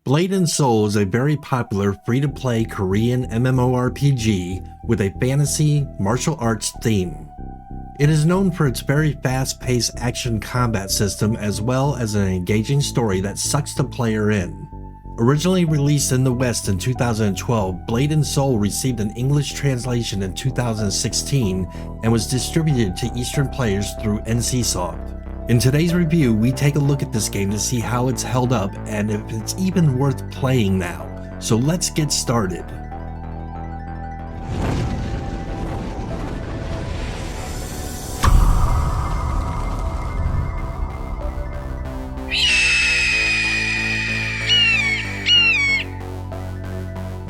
Blade and Soul is a very popular free-to-play Korean MMORPG with a fantasy martial arts theme. It is known for its very fast-paced action combat system as well as an engaging story that sucks the player in. Originally released in the West in 2012, Blade and Soul received an English translation in 2016 and was distributed to Eastern players through NCSoft. In today's review, we take a look at this game to see how it's held up and if it's even worth playing now. So let's get started.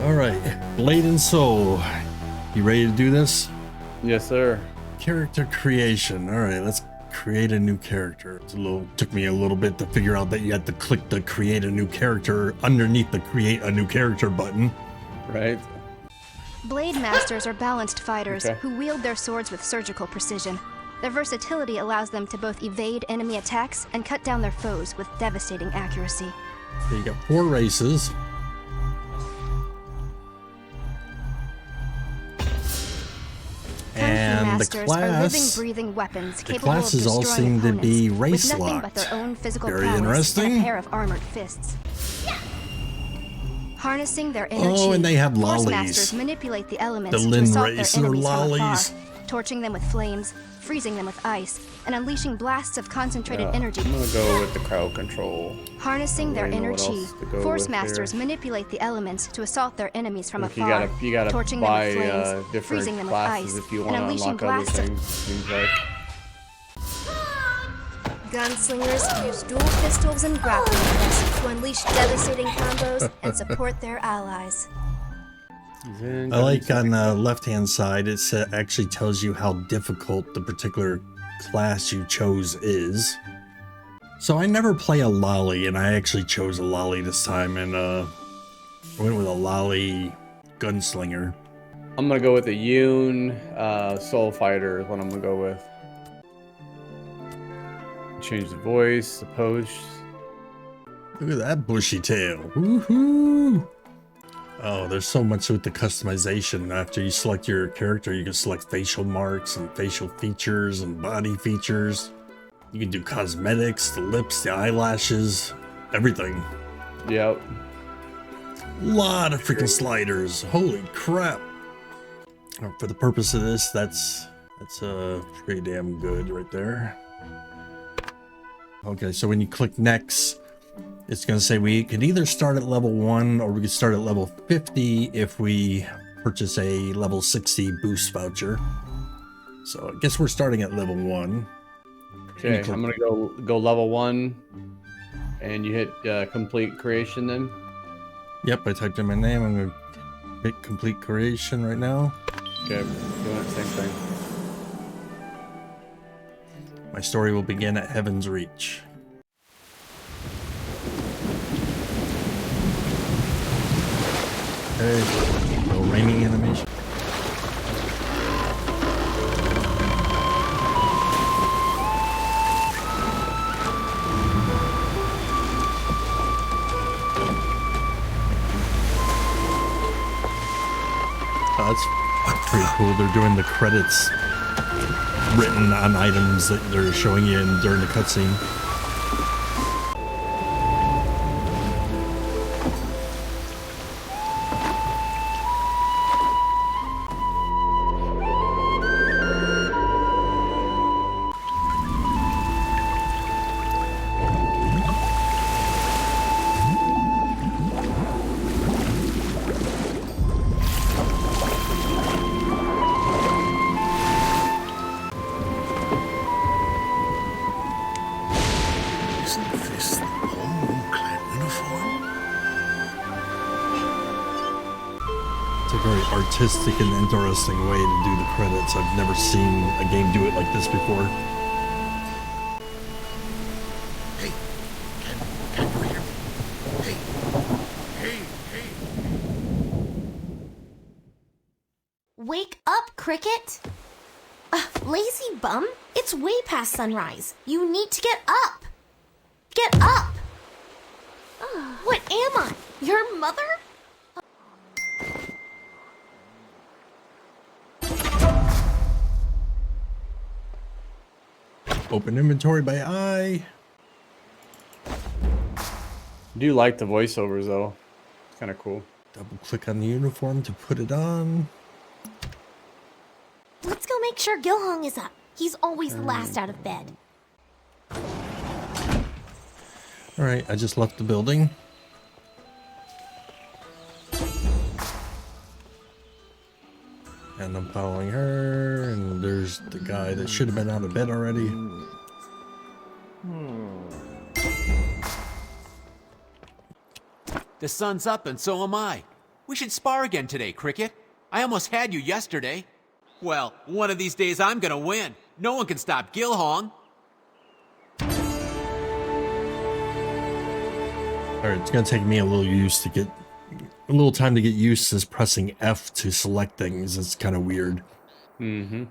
Alright, Blade and Soul. You ready to do this? Yes, sir. Character creation. Alright, let's create a new character. Took me a little bit to figure out that you had to click the create a new character underneath the create a new character button. Right. Blade masters are balanced fighters who wield their swords with surgical precision. Their versatility allows them to both evade enemy attacks and cut down their foes with devastating accuracy. So you got 4 races. And the class, breathing weapons the classes all seem to be race locked. Very interesting. And a pair of armored fists. Harnessing their inner chi, and they have Force lollies. masters manipulate the elements The to assault their race or enemies from lollies. afar, torching them with flames, freezing them with ice, and unleashing blasts of concentrated energy. I'm gonna go with the crowd control. Harnessing their inner chi, Force masters here. manipulate the elements to assault their enemies from afar, You gotta torching buy them with flames, different freezing them with classes ice, if you and want to unleashing unlock other blasts of things. Seems like. Gunslingers use dual pistols and grappling hooks to unleash devastating combos and support their allies. I like on the left-hand side, it actually tells you how difficult the particular class you chose is. So I never play a lolly, and I actually chose a lolly this time, and I went with a lolly gunslinger. I'm gonna go with the Yoon Soul Fighter is what I'm gonna go with. Change the voice, the pose. Look at that bushy tail. Woohoo! Oh, there's so much with the customization. After you select your character, you can select facial marks and facial features and body features. You can do cosmetics, the lips, the eyelashes, everything. Yep. A lot of freaking sliders. Holy crap. For the purpose of this, that's pretty damn good right there. Okay, so when you click next, it's going to say we can either start at level 1 or we can start at level 50 if we purchase a level 60 boost voucher. So I guess we're starting at level 1. Okay, I'm going to go level 1 and you hit complete creation then. Yep, I typed in my name. I'm going to hit complete creation right now. Okay, doing the same thing. My story will begin at Heaven's Reach. Okay, no raining animation. Oh, that's pretty cool. They're doing the credits written on items that they're showing you during the cutscene. It's a very artistic and interesting way to do the credits. I've never seen a game do it like this before. Hey, can you hear me? Hey. Wake up, Cricket! Lazy bum, it's way past sunrise. You need to get up! Get up! What am I? Your mother? Open inventory by eye. I do like the voiceovers though. It's kind of cool. Double click on the uniform to put it on. Let's go make sure Gilhong is up. He's always the last out of bed. Alright, I just left the building. And I'm following her, and there's the guy that should have been out of bed already. The sun's up and so am I. We should spar again today, Cricket. I almost had you yesterday. Well, one of these days I'm gonna win. No one can stop Gilhong. Alright, it's gonna take me a little time to get used to pressing F to select things. It's kind of weird. Mm-hmm.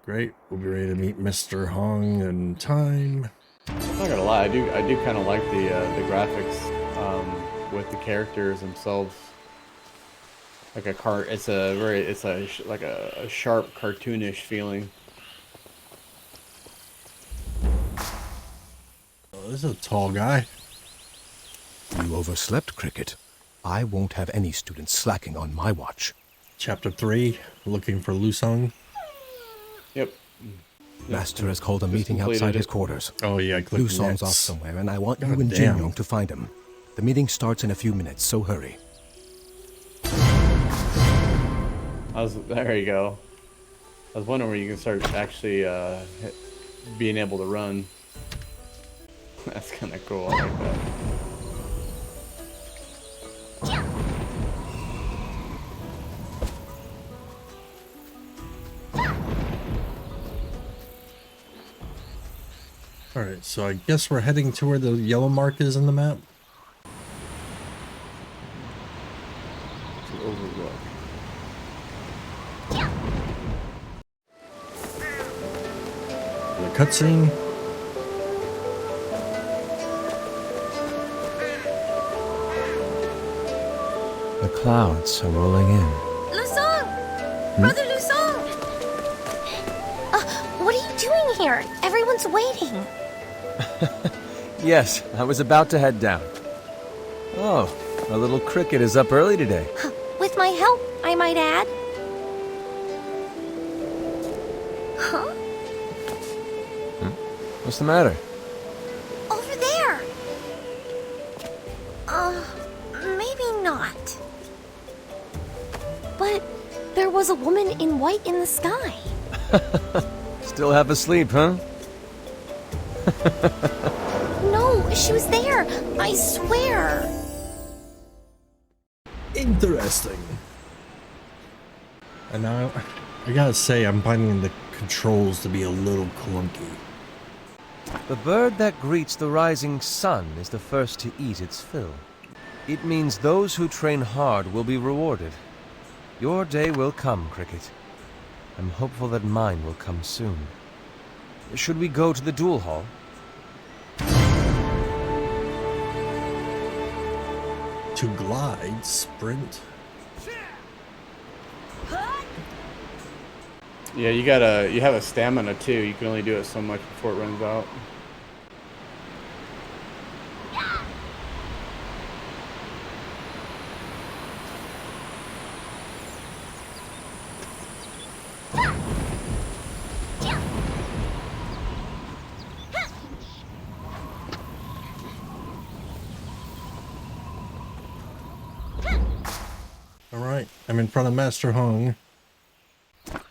Great, we'll be ready to meet Mr. Hong in time. I'm not gonna lie, I do kind of like the graphics with the characters themselves. Like a like a sharp cartoonish feeling. Oh, this is a tall guy. You overslept, Cricket. I won't have any students slacking on my watch. Chapter 3, looking for Lusong. Yep. Master has called a meeting outside his quarters. Oh yeah, I clicked Lusong's next. off somewhere, and I want you God and damn. Jin-Yong to find him. The meeting starts in a few minutes, so hurry. There you go. I was wondering where you can start actually being able to run. That's kind of cool. I like that. Alright, so I guess we're heading to where the yellow mark is in the map. To overlook. The cutscene. The clouds are rolling in. Lusong! Brother Lusong! What are you doing here? Everyone's waiting. Yes, I was about to head down. Oh, our little Cricket is up early today. With my help, I might add. Huh? What's the matter? Over there! Maybe not. But there was a woman in white in the sky. Still half asleep, huh? No, she was there. I swear. Interesting. And now, I gotta say, I'm finding the controls to be a little clunky. The bird that greets the rising sun is the first to eat its fill. It means those who train hard will be rewarded. Your day will come, Cricket. I'm hopeful that mine will come soon. Should we go to the duel hall? To glide, sprint. Yeah, you have a stamina too. You can only do it so much before it runs out. Alright, I'm in front of Master Hong.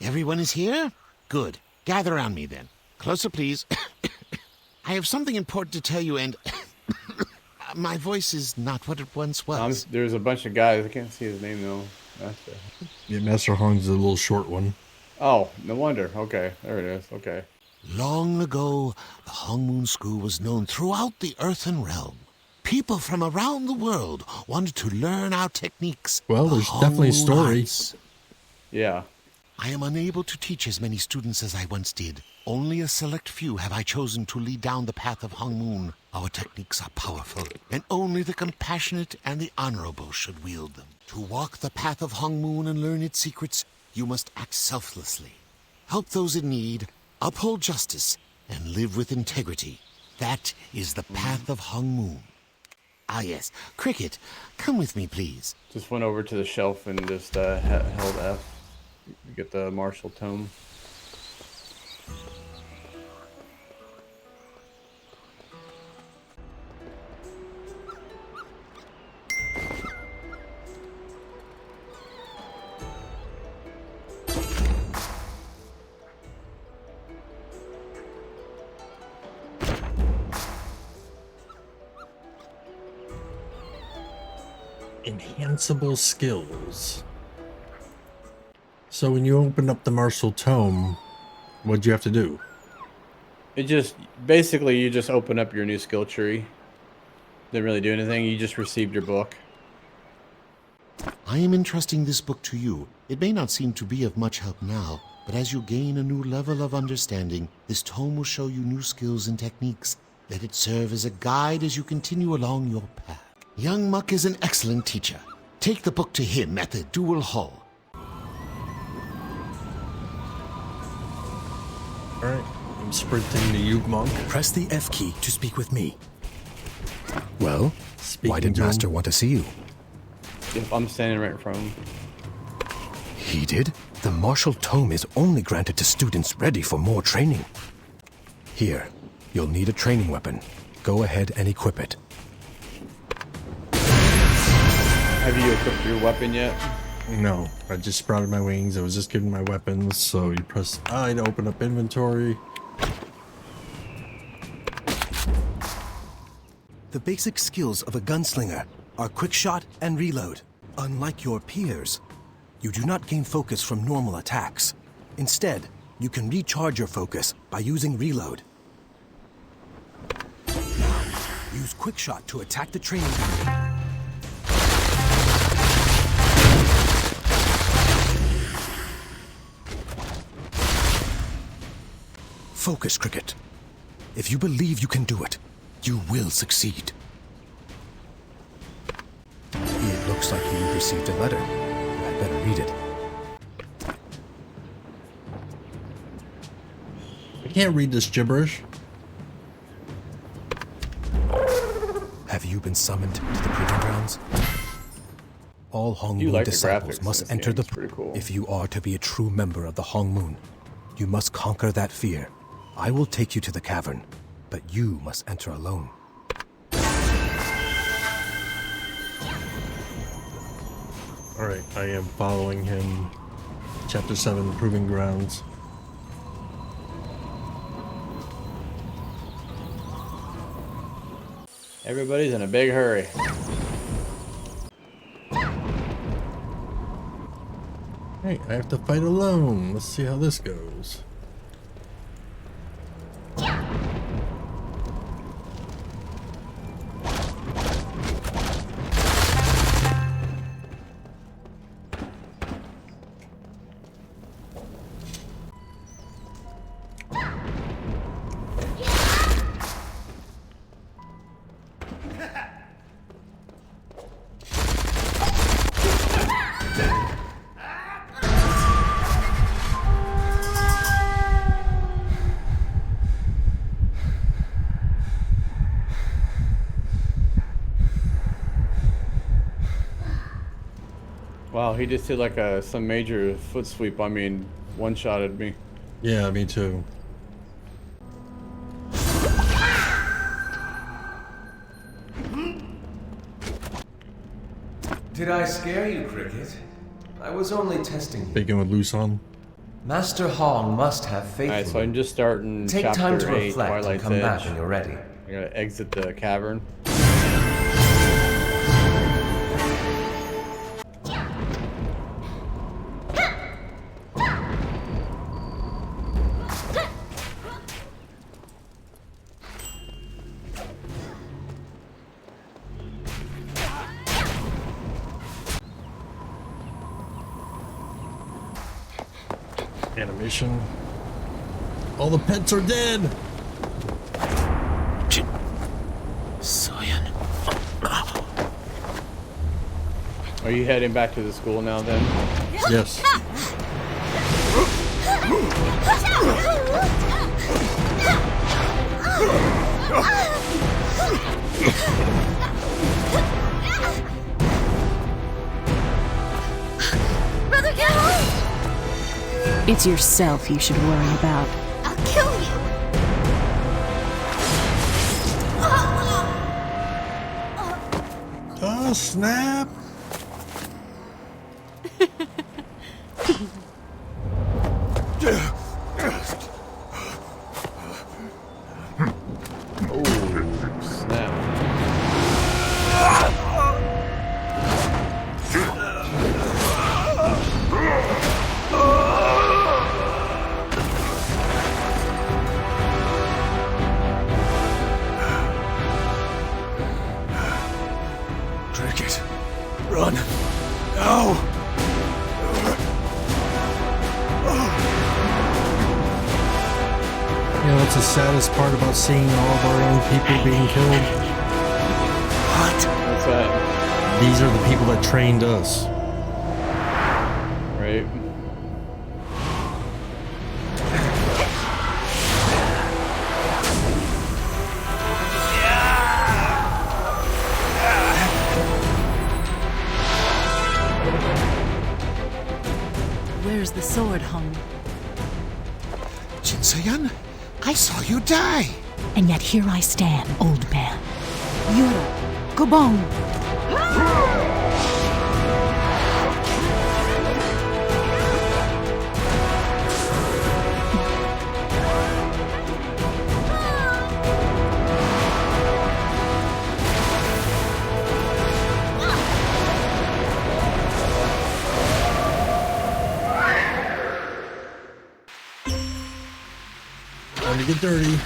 Everyone is here? Good. Gather around me then. Closer, please. I have something important to tell you, and my voice is not what it once was. There's a bunch of guys. I can't see his name though. Yeah, Master Hong's a little short one. Oh, no wonder. Okay, there it is. Okay. Long ago, the Hong Moon School was known throughout the Earthen Realm. People from around the world wanted to learn our techniques. Well, the there's Hong definitely Moon stories. arts. Yeah. I am unable to teach as many students as I once did. Only a select few have I chosen to lead down the path of Hong Moon. Our techniques are powerful, and only the compassionate and the honorable should wield them. To walk the path of Hong Moon and learn its secrets, you must act selflessly. Help those in need, uphold justice, and live with integrity. That is the path of Hong Moon. Ah yes, Cricket, come with me, please. Just went over to the shelf and just held F. Get the martial tome. Enhanceable skills. So when you open up the martial tome, what'd you have to do? It just basically you just open up your new skill tree. Didn't really do anything. You just received your book. I am entrusting this book to you. It may not seem to be of much help now, but as you gain a new level of understanding, this tome will show you new skills and techniques. Let it serve as a guide as you continue along your path. Young Muck is an excellent teacher. Take the book to him at the Dual Hall. Alright, I'm sprinting to you, Monk. Press the F key to speak with me. Well, Speaking why did to him. Master want to see you? If I'm standing right in front of him. He did? The martial tome is only granted to students ready for more training. Here, you'll need a training weapon. Go ahead and equip it. Have you equipped your weapon yet? No, I just sprouted my wings. I was just getting my weapons, so you press I to open up inventory. The basic skills of a gunslinger are quick shot and reload. Unlike your peers, you do not gain focus from normal attacks. Instead, you can recharge your focus by using reload. Use quick shot to attack the training ground. Focus, Cricket. If you believe you can do it, you will succeed. It looks like you received a letter. I'd better read it. I can't read this gibberish. Have you been summoned to the proving grounds? All Hong You Moon like the disciples graphics in must this enter game, the... it's pretty cool. If you are to be a true member of the Hong Moon, you must conquer that fear. I will take you to the cavern, but you must enter alone. Alright, I am following him. Chapter 7, Proving Grounds. Everybody's in a big hurry. Hey, I have to fight alone. Let's see how this goes. Wow, he just did like some major foot sweep. I mean, one-shotted me. Yeah, me too. Did I scare you, Cricket? I was only testing you. Speaking with Luson. Master Hong must have faith Alright, in so you. I'm just starting Take chapter time to 8, reflect and Twilight's come back Edge. when you're ready. I gotta exit the cavern. Animation. All the pets are dead! Are you heading back to the school now then? Yes. Brother, get home! It's yourself you should worry about. I'll kill you! Oh, snap! Oh, snap. Cricket, run! No! You know, it's the saddest part about seeing all of our own people being killed. What? What's that? These are the people that trained us. Right? Where's the sword hung? Jinsoyun, I saw you die. And yet here I stand, old man. Yura, Gobong! Time to get dirty.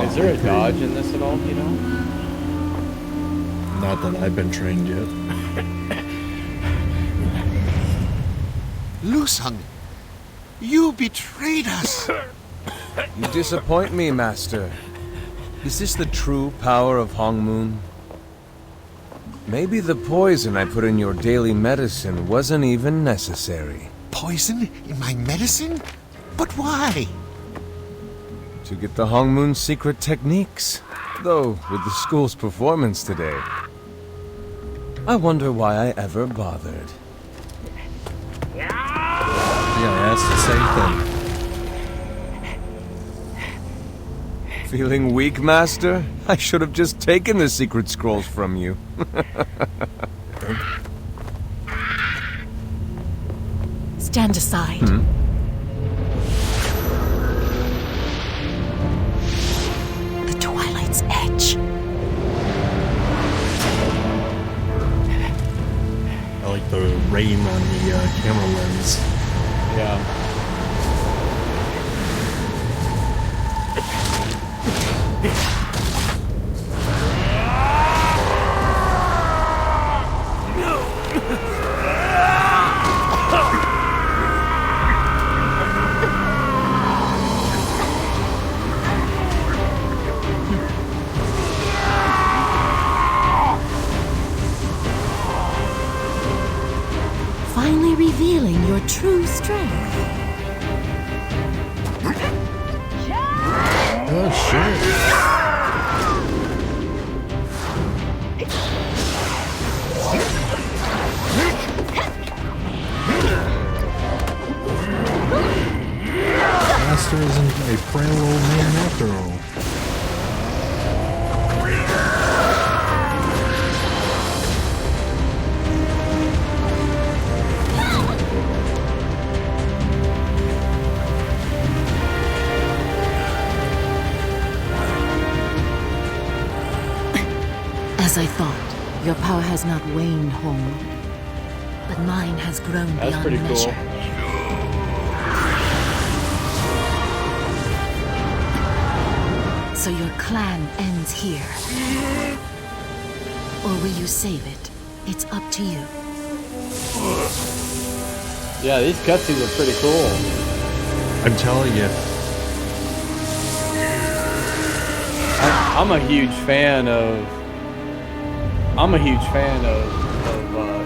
Is there a dodge in this at all, you know? Not that I've been trained yet. Lusung, you betrayed us. You disappoint me, Master. Is this the true power of Hongmoon? Maybe the poison I put in your daily medicine wasn't even necessary. Poison in my medicine? But why? To get the Hongmoon's secret techniques. Though, with the school's performance today, I wonder why I ever bothered. Yeah, I asked the same thing. Feeling weak, Master? I should have just taken the secret scrolls from you. Stand aside. The Twilight's Edge. I like the rain on the camera lens. Yeah. Finally revealing your true strength. Oh, shit. Master isn't a frail old man after all. As I thought, your power has not waned, Hong. But mine has grown That's beyond pretty measure. cool. So your clan ends here. Or will you save it? It's up to you. Yeah, these cutscenes are pretty cool. I'm telling you. I'm a huge fan of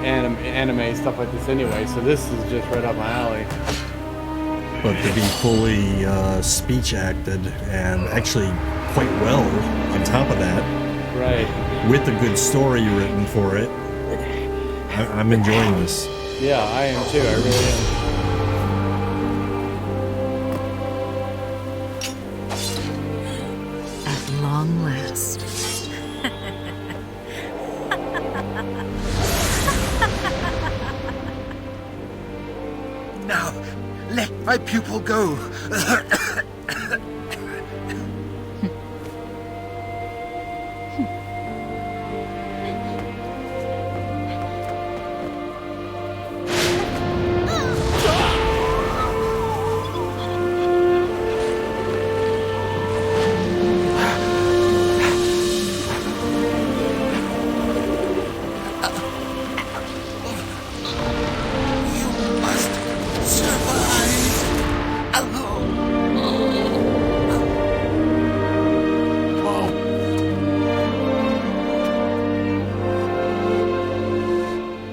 anime stuff like this anyway, so this is just right up my alley. But to be fully speech acted and actually quite well on top of that, Right. with a good story written for it, I'm enjoying this. Yeah, I am too. I really am. At long last. Now, let my pupil go.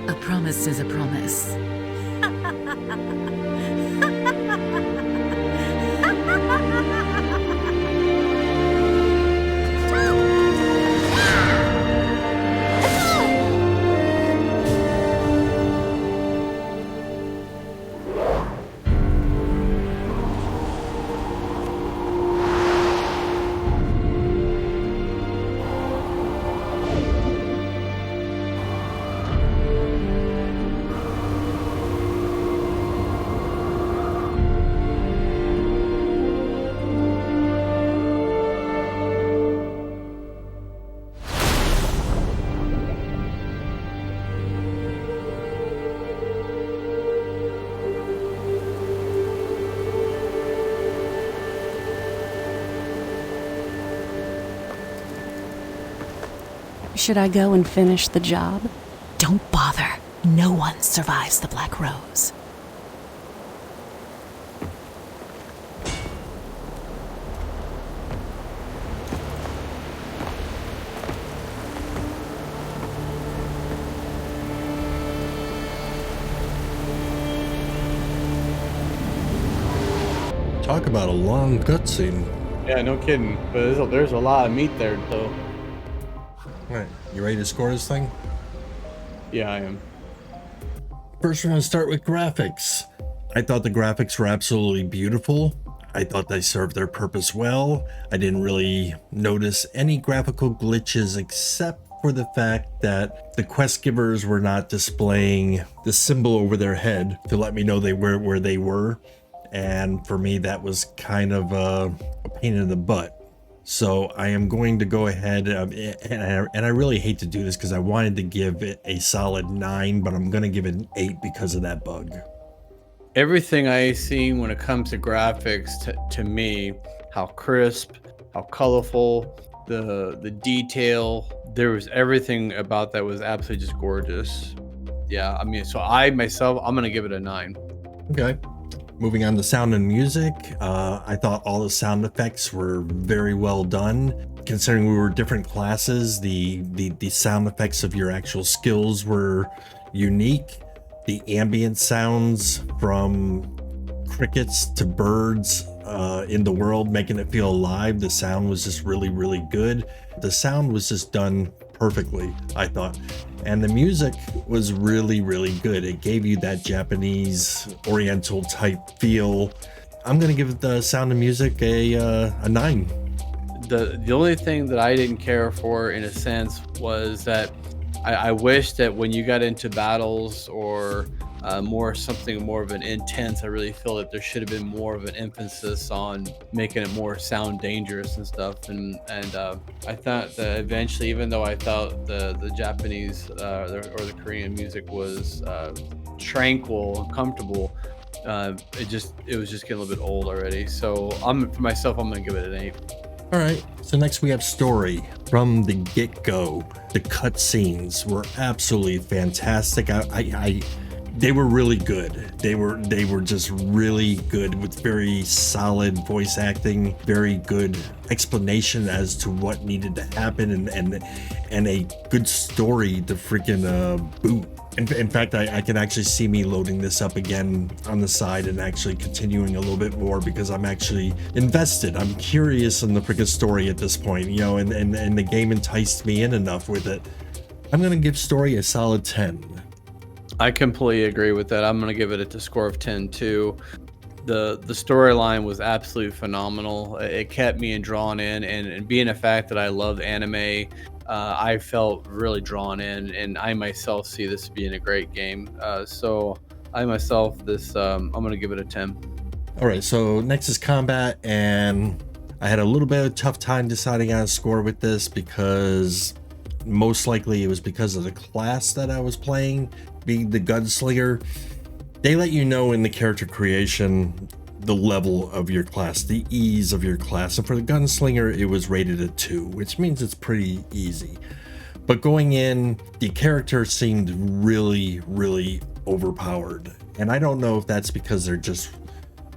A promise is a promise. Should I go and finish the job? Don't bother. No one survives the Black Rose. Talk about a long cutscene. Yeah, no kidding. But there's a lot of meat there, though. Alright, you ready to score this thing? Yeah, I am. First, we're going to start with graphics. I thought the graphics were absolutely beautiful. I thought they served their purpose well. I didn't really notice any graphical glitches except for the fact that the quest givers were not displaying the symbol over their head to let me know they were where they were. And for me, that was kind of a pain in the butt. So I am going to go ahead, and I really hate to do this because I wanted to give it a solid 9, but I'm going to give it an 8 because of that bug. Everything I see when it comes to graphics, to me, how crisp, how colorful, the detail, there was everything about that was absolutely just gorgeous. Yeah, I mean, so I'm going to give it a 9. Okay. Moving on to sound and music, I thought all the sound effects were very well done. Considering we were different classes, the sound effects of your actual skills were unique. The ambient sounds from crickets to birds in the world, making it feel alive. The sound was just really, really good. The sound was just done perfectly, I thought. And the music was really, really good. It gave you that Japanese Oriental type feel. I'm gonna give the sound and music a 9. The only thing that I didn't care for, in a sense, was that I wish that when you got into battles or something more of an intense. I really feel that there should have been more of an emphasis on making it more sound dangerous and stuff. And I thought that eventually, even though I thought the Japanese or the Korean music was tranquil and comfortable, it was just getting a little bit old already. So for myself, I'm gonna give it an 8. All right, so next we have story. From the get-go, the cutscenes were absolutely fantastic. They were really good. They were just really good, with very solid voice acting, very good explanation as to what needed to happen, and a good story to freaking boot. In fact, I can actually see me loading this up again on the side and actually continuing a little bit more, because I'm actually invested. I'm curious in the freaking story at this point, you know, and the game enticed me in enough with it. I'm gonna give story a solid 10. I completely agree with that. I'm gonna give it a score of 10 too. The storyline was absolutely phenomenal. It kept me drawn in, and being a fact that I love anime, I felt really drawn in, and I myself see this being a great game. So I myself, I'm gonna give it a 10. All right, so next is combat, and I had a little bit of a tough time deciding on a score with this, because most likely it was because of the class that I was playing, being the gunslinger. They let you know in the character creation the level of your class, the ease of your class, and for the gunslinger it was rated a 2, which means it's pretty easy. But going in, the character seemed really overpowered, and I don't know if that's because they're just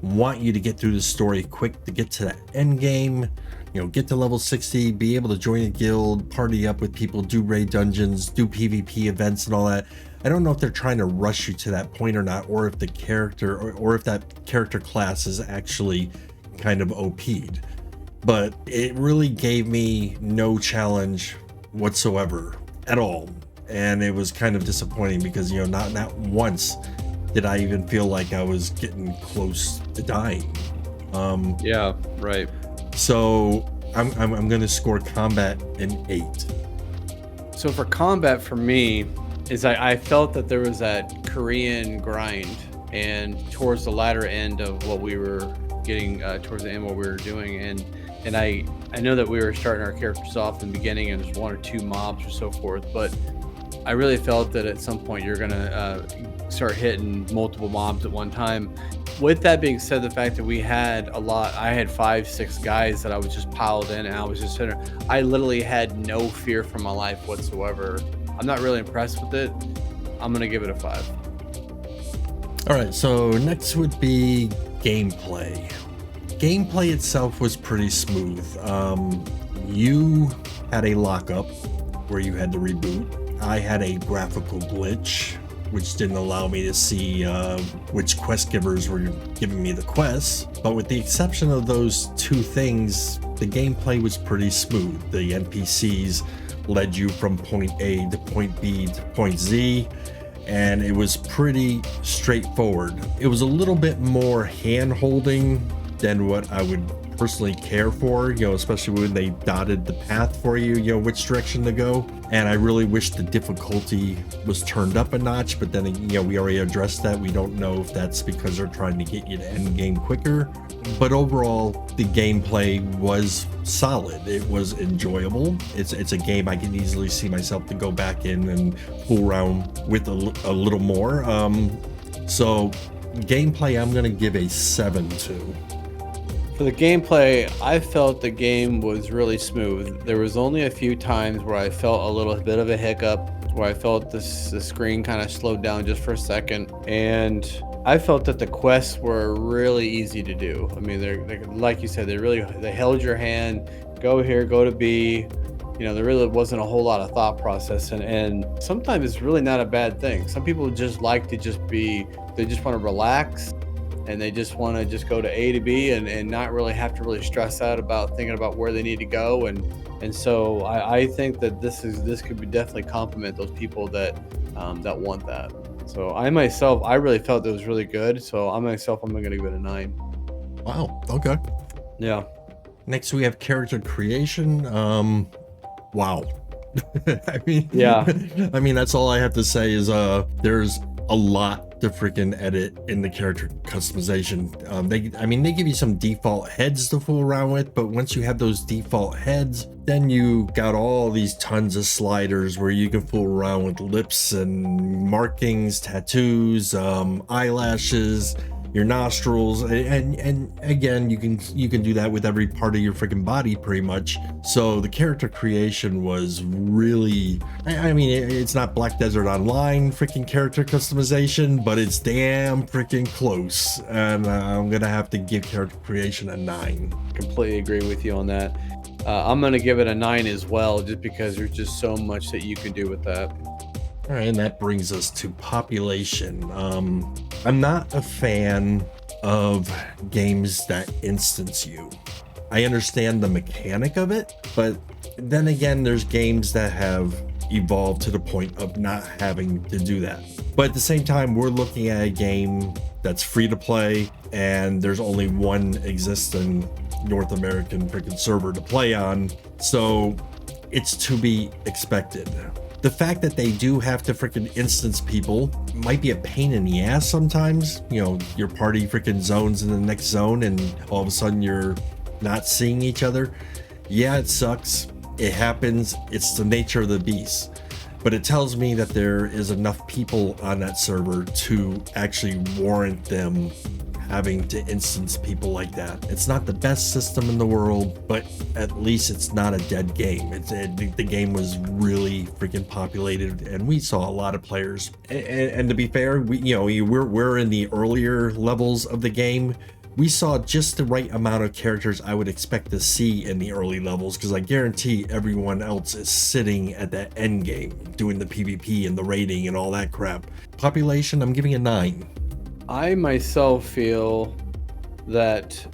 want you to get through the story quick to get to that end game, you know, get to level 60, be able to join a guild, party up with people, do raid dungeons, do PvP events and all that. I don't know if they're trying to rush you to that point or not, or if the character or if that character class is actually kind of OP'd. But it really gave me no challenge whatsoever at all, and it was kind of disappointing, because, you know, not once did I even feel like I was getting close to dying. Yeah, right. So I'm gonna score combat an 8. So for combat, for me, is I felt that there was that Korean grind, and towards the latter end of what we were getting, towards the end of what we were doing, and I know that we were starting our characters off in the beginning and there's 1 or 2 mobs or so forth, but I really felt that at some point you're gonna start hitting multiple mobs at one time. With that being said, the fact that we had I had 5-6 guys that I was just piled in, and I was just sitting there. I literally had no fear for my life whatsoever. I'm not really impressed with it. I'm gonna give it a 5. All right, so next would be gameplay. Gameplay itself was pretty smooth. You had a lockup where you had to reboot. I had a graphical glitch, which didn't allow me to see which quest givers were giving me the quests. But with the exception of those 2 things, the gameplay was pretty smooth. The NPCs led you from point A to point B to point Z, and it was pretty straightforward. It was a little bit more hand-holding than what I would personally care for, you know, especially when they dotted the path for you, you know, which direction to go. And I really wish the difficulty was turned up a notch, but then, you know, we already addressed that. We don't know if that's because they're trying to get you to end game quicker. But overall, the gameplay was solid. It was enjoyable. It's a game I can easily see myself to go back in and fool around with a little more. So gameplay, I'm gonna give a 7 to. For the gameplay, I felt the game was really smooth. There was only a few times where I felt a little bit of a hiccup, where I felt the screen kind of slowed down just for a second, and I felt that the quests were really easy to do. I mean, they're like you said, they held your hand, go here, go to B. You know, there really wasn't a whole lot of thought process, and sometimes it's really not a bad thing. Some people just like to they just want to relax, and they just want to just go to A to B and not really have to really stress out about thinking about where they need to go. And so I think that this could be definitely complement those people that want that. So I really felt it was really good. So I'm going to give it a 9. Wow. Okay. Yeah. Next we have character creation. Wow. I mean, yeah. I mean, that's all I have to say is there's a lot to freaking edit in the character customization. They give you some default heads to fool around with, but once you have those default heads, then you got all these tons of sliders where you can fool around with lips and markings, tattoos, eyelashes, your nostrils, and again, you can do that with every part of your freaking body pretty much. So the character creation was really, it's not Black Desert Online freaking character customization, but it's damn freaking close, and I'm gonna have to give character creation a 9. Completely agree with you on that. I'm gonna give it a 9 as well, just because there's just so much that you can do with that. All right, and that brings us to population. I'm not a fan of games that instance you. I understand the mechanic of it, but then again, there's games that have evolved to the point of not having to do that. But at the same time, we're looking at a game that's free to play, and there's only one existing North American freaking server to play on, so it's to be expected. The fact that they do have to freaking instance people might be a pain in the ass sometimes. You know, your party freaking zones in the next zone and all of a sudden you're not seeing each other. Yeah, it sucks. It happens. It's the nature of the beast. But it tells me that there is enough people on that server to actually warrant them having to instance people like that. It's not the best system in the world, but at least it's not a dead game. The game was really freaking populated, and we saw a lot of players. And to be fair, we're in the earlier levels of the game. We saw just the right amount of characters I would expect to see in the early levels, because I guarantee everyone else is sitting at that end game doing the PvP and the raiding and all that crap. Population, I'm giving a 9. I myself feel that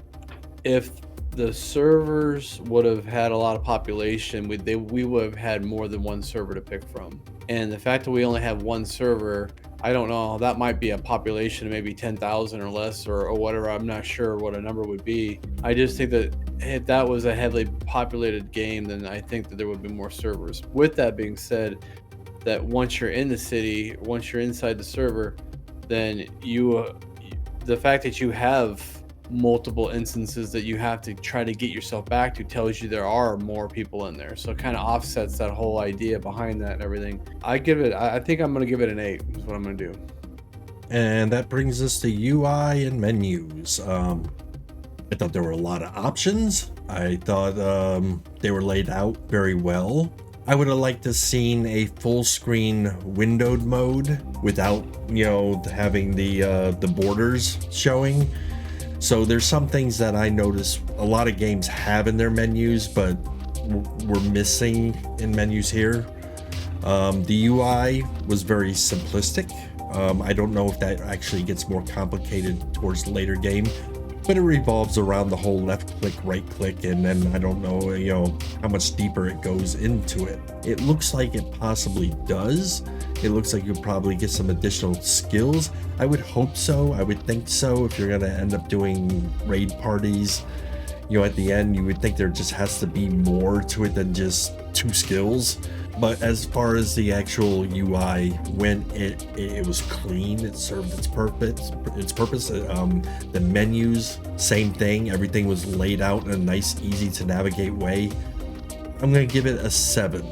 if the servers would have had a lot of population, we would have had more than one server to pick from. And the fact that we only have one server, I don't know, that might be a population of maybe 10,000 or less or whatever. I'm not sure what a number would be. I just think that if that was a heavily populated game, then I think that there would be more servers. With that being said, that once you're in the city, once you're inside the server, then the fact that you have multiple instances that you have to try to get yourself back to tells you there are more people in there. So it kind of offsets that whole idea behind that and everything. I think I'm going to give it an 8 is what I'm going to do. And that brings us to UI and menus. I thought there were a lot of options. I thought they were laid out very well. I would have liked to seen a full screen windowed mode without, having the borders showing. So there's some things that I noticed a lot of games have in their menus, but we're missing in menus here. The UI was very simplistic. I don't know if that actually gets more complicated towards the later game, but it revolves around the whole left click, right click, and then I don't know, how much deeper it goes into it. It looks like it possibly does. It looks like you'll probably get some additional skills. I would hope so. I would think so. If you're gonna end up doing raid parties, at the end, you would think there just has to be more to it than just 2 skills. But as far as the actual UI went, it was clean. It served its purpose. The menus, same thing. Everything was laid out in a nice, easy to navigate way. I'm gonna give it a 7.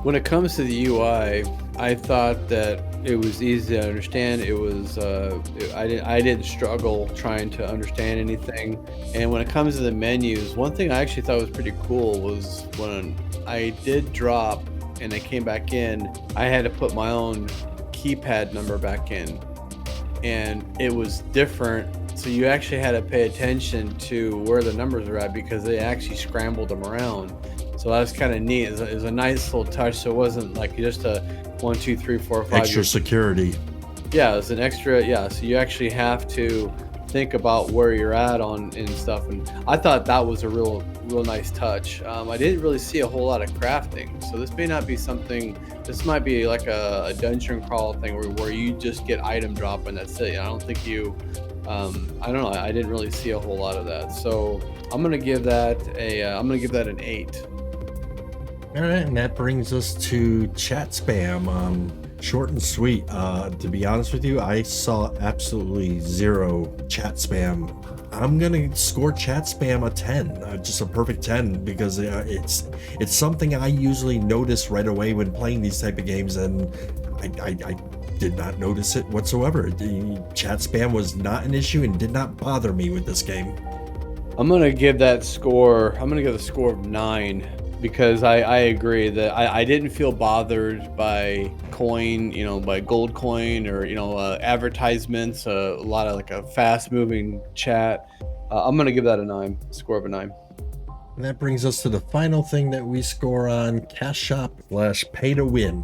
When it comes to the UI, I thought that it was easy to understand. It was I didn't struggle trying to understand anything. And when it comes to the menus, one thing I actually thought was pretty cool was when I did drop and I came back in, I had to put my own keypad number back in, and it was different. So you actually had to pay attention to where the numbers are at, because they actually scrambled them around. So that was kind of neat. It was a nice little touch. So it wasn't like just a 1, 2, 3, 4, 5. Extra security. Yeah, it's an extra. Yeah, so you actually have to think about where you're at on and stuff. And I thought that was a real nice touch. I didn't really see a whole lot of crafting. So this may not be something. This might be like a dungeon crawl thing where you just get item drop and that's it. I don't think you. I don't know. I didn't really see a whole lot of that. So I'm gonna give that an 8. All right, and that brings us to chat spam. Short and sweet. To be honest with you, I saw absolutely zero chat spam. I'm gonna score chat spam a 10, just a perfect 10, because it's something I usually notice right away when playing these type of games, and I did not notice it whatsoever. The chat spam was not an issue and did not bother me with this game. I'm gonna give that score. I'm gonna give the score of 9 because I agree that I didn't feel bothered by coin, by gold coin or advertisements. A lot of like a fast-moving chat. I'm gonna give that a 9. Score of a 9. And that brings us to the final thing that we score on: cash shop / pay to win.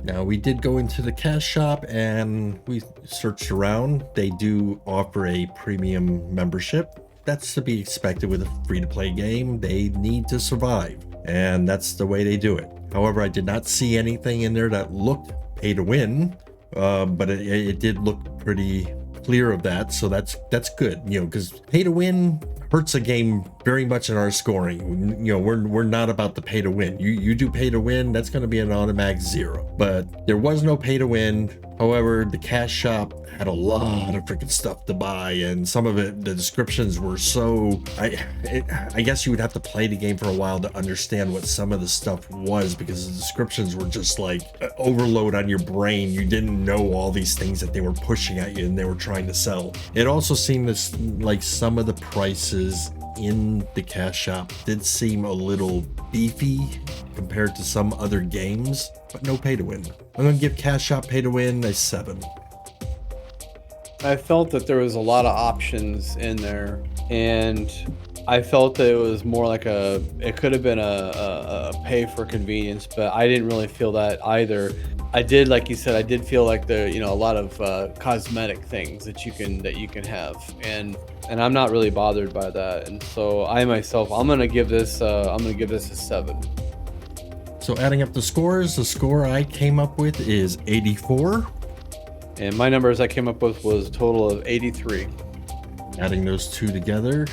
Now, we did go into the cash shop and we searched around. They do offer a premium membership. That's to be expected with a free-to-play game. They need to survive, and that's the way they do it. However, I did not see anything in there that looked pay to win, but it did look pretty clear of that, so that's good, because pay to win hurts a game very much in our scoring. We're not about the pay to win. You do pay to win, that's going to be an automatic 0. But there was no pay to win. However, the cash shop had a lot of freaking stuff to buy, and some of it, the descriptions were so... I guess you would have to play the game for a while to understand what some of the stuff was, because the descriptions were just like overload on your brain. You didn't know all these things that they were pushing at you and they were trying to sell. It also seemed like some of the prices in the cash shop did seem a little beefy compared to some other games, but no pay to win. I'm gonna give cash shop pay to win a 7. I felt that there was a lot of options in there, and I felt that it was more like it could have been a pay for convenience, but I didn't really feel that either. I did, like you said, I did feel like a lot of cosmetic things that you can have, and I'm not really bothered by that. And so I'm gonna give this a 7. So adding up the scores, the score I came up with is 84. And my numbers I came up with was a total of 83. Adding those two together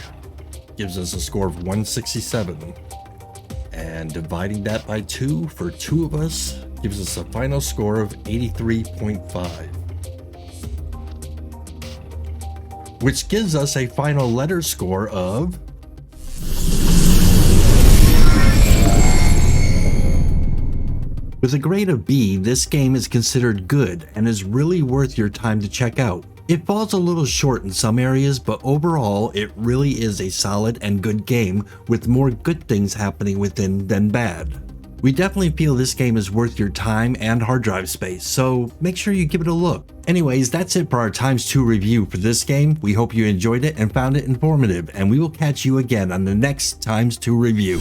gives us a score of 167. And dividing that by 2 for 2 of us gives us a final score of 83.5. Which gives us a final letter score of... With a grade of B, this game is considered good and is really worth your time to check out. It falls a little short in some areas, but overall, it really is a solid and good game with more good things happening within than bad. We definitely feel this game is worth your time and hard drive space, so make sure you give it a look. Anyways, that's it for our ×2 review for this game. We hope you enjoyed it and found it informative, and we will catch you again on the next ×2 review.